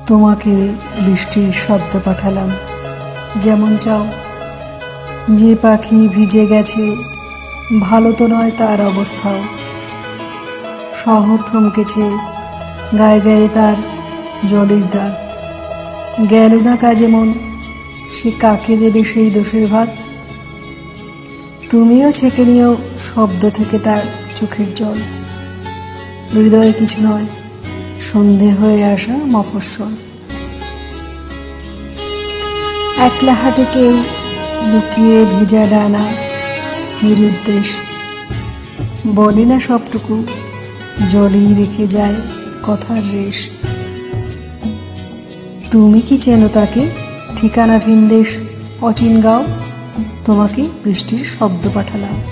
তোমাকে বৃষ্টির শব্দ পাঠালাম, যেমন চাও। যে পাখি ভিজে গেছে, ভালো তো নয় তার অবস্থাও। শহর থমকেছে, গায়ে গায়ে তার জলের দাগ। গেল না কাজে মন, সে কাকে দেবে সেই দোষের ভাগ? তুমিও ছেঁকে নিও শব্দ থেকে তার চোখের জল। হৃদয়ে কিছু নয়, সন্ধে হয়ে আসা মফস্বল। একলা হাটে কেউ লুকিয়ে ভিজা ডানা, নিরুদ্দেশ বলে না সবটুকু, জলেই রেখে যায় কথার রেশ। তুমি কি চেনো তাকে? ঠিকানা ভিনদেশ, অচিন গাঁও। তোমাকে বৃষ্টির শব্দ পাঠালাম।